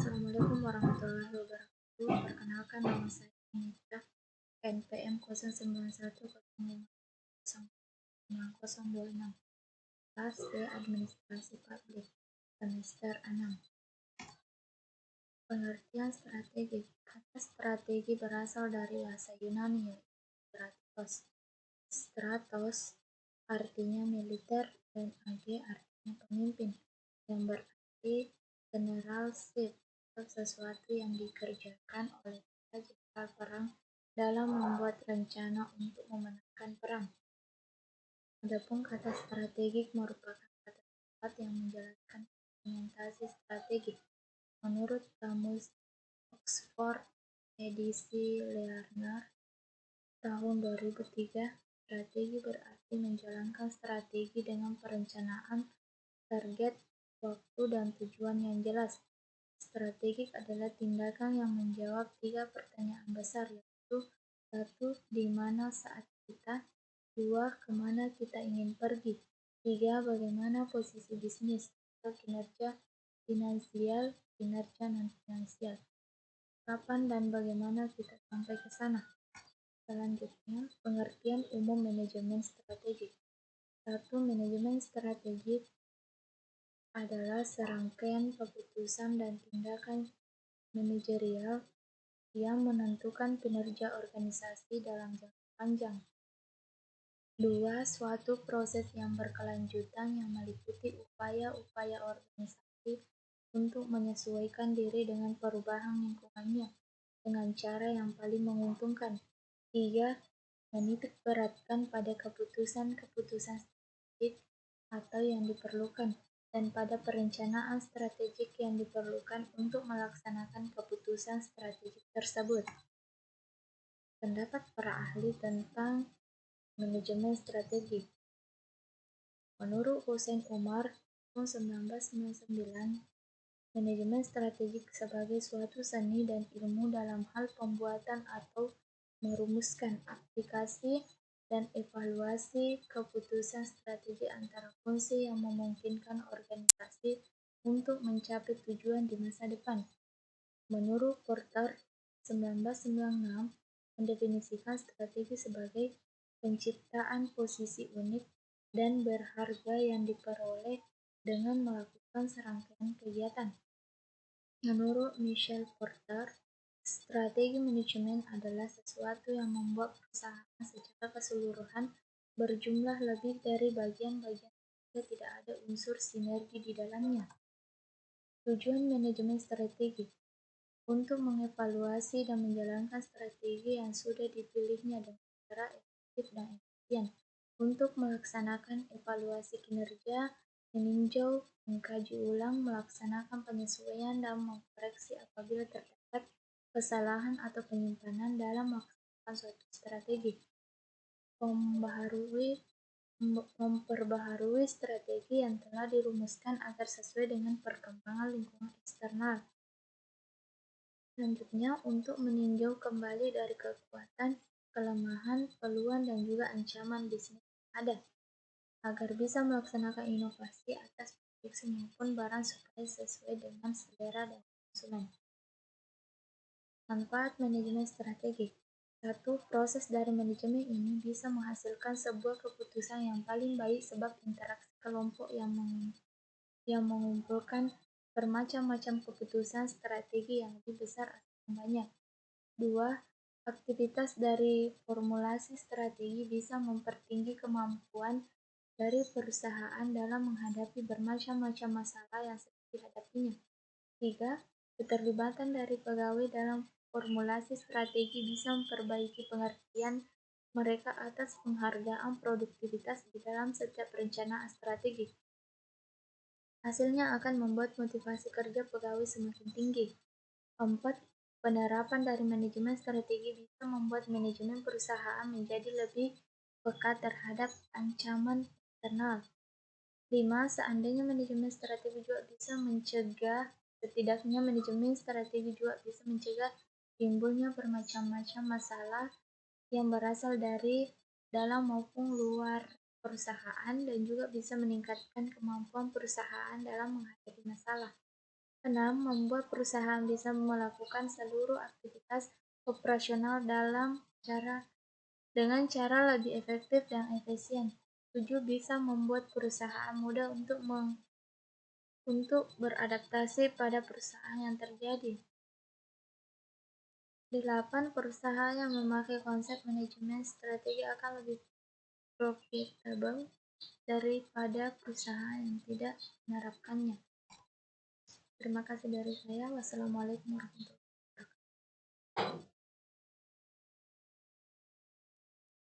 Assalamualaikum warahmatullahi wabarakatuh. Perkenalkan nama saya Nita, NPM 0910509026. Kelas B Administrasi Publik, semester 6. Pengertian strategi. Kata strategi berasal dari bahasa Yunani yaitu stratos. Stratos artinya militer dan ag artinya pemimpin, yang berarti generalship atau sesuatu yang dikerjakan oleh para jenderal perang dalam membuat rencana untuk memenangkan perang. Adapun kata strategik merupakan kata tepat yang menjelaskan implementasi strategi. Menurut Kamus Oxford edisi Lerner tahun 2003, strategi berarti menjalankan strategi dengan perencanaan, target, waktu, dan tujuan yang jelas. Strategik adalah tindakan yang menjawab 3 pertanyaan besar, yaitu 1. Di mana saat kita? 2. Kemana kita ingin pergi? 3. Bagaimana posisi bisnis atau kinerja finansial, kinerja non-finansial? Kapan dan bagaimana kita sampai ke sana? Selanjutnya, pengertian umum manajemen strategi. 1. Manajemen strategi adalah serangkaian keputusan dan tindakan manajerial yang menentukan kinerja organisasi dalam jangka panjang. 2. Suatu proses yang berkelanjutan yang meliputi upaya-upaya organisasi untuk menyesuaikan diri dengan perubahan lingkungannya dengan cara yang paling menguntungkan. 3. Menitik beratkan pada keputusan-keputusan strategik atau yang diperlukan dan pada perencanaan strategik yang diperlukan untuk melaksanakan keputusan strategik tersebut. Pendapat para ahli tentang manajemen strategi. Menurut Hussein Umar tahun 1999, manajemen strategi sebagai suatu seni dan ilmu dalam hal pembuatan atau merumuskan, aplikasi, dan evaluasi keputusan strategi antara fungsi yang memungkinkan organisasi untuk mencapai tujuan di masa depan. Menurut Porter 1996, mendefinisikan strategi sebagai penciptaan posisi unik dan berharga yang diperoleh dengan melakukan serangkaian kegiatan. Menurut Michael Porter, strategi manajemen adalah sesuatu yang membuat perusahaan secara keseluruhan berjumlah lebih dari bagian-bagian sehingga tidak ada unsur sinergi di dalamnya. Tujuan manajemen strategi untuk mengevaluasi dan menjalankan strategi yang sudah dipilihnya dengan cara efektif dan efisien. Untuk melaksanakan evaluasi kinerja, meninjau, mengkaji ulang, melaksanakan penyesuaian, dan mengkoreksi apabila terdapat kesalahan atau penyimpanan dalam melaksanakan suatu strategi. Memperbaharui strategi yang telah dirumuskan agar sesuai dengan perkembangan lingkungan eksternal. Selanjutnya, untuk meninjau kembali dari kekuatan, kelemahan, peluang, dan juga ancaman bisnis yang ada, agar bisa melaksanakan inovasi atas produksi maupun barang supaya sesuai dengan selera dan konsumen. Manfaat manajemen strategi. 1. Proses dari manajemen ini bisa menghasilkan sebuah keputusan yang paling baik sebab interaksi kelompok yang mengumpulkan bermacam-macam keputusan strategi yang lebih besar atau yang banyak. 2. Aktivitas dari formulasi strategi bisa mempertinggi kemampuan dari perusahaan dalam menghadapi bermacam-macam masalah yang sedang dihadapinya. 3. Keterlibatan dari pegawai dalam formulasi strategi bisa memperbaiki pengertian mereka atas penghargaan produktivitas di dalam setiap perencanaan strategi. Hasilnya akan membuat motivasi kerja pegawai semakin tinggi. 4. Penerapan dari manajemen strategi bisa membuat manajemen perusahaan menjadi lebih peka terhadap ancaman eksternal. 5. Seandainya manajemen strategi juga bisa mencegah, setidaknya manajemen strategi juga bisa mencegah timbulnya bermacam-macam masalah yang berasal dari dalam maupun luar perusahaan dan juga bisa meningkatkan kemampuan perusahaan dalam menghadapi masalah. 6. Membuat perusahaan bisa melakukan seluruh aktivitas operasional dengan cara lebih efektif dan efisien. 7. Bisa membuat perusahaan mudah untuk beradaptasi pada perusahaan yang terjadi. 8. Perusahaan yang memakai konsep manajemen strategi akan lebih profitable daripada perusahaan yang tidak menerapkannya. Terima kasih dari saya. Wassalamualaikum warahmatullahi wabarakatuh.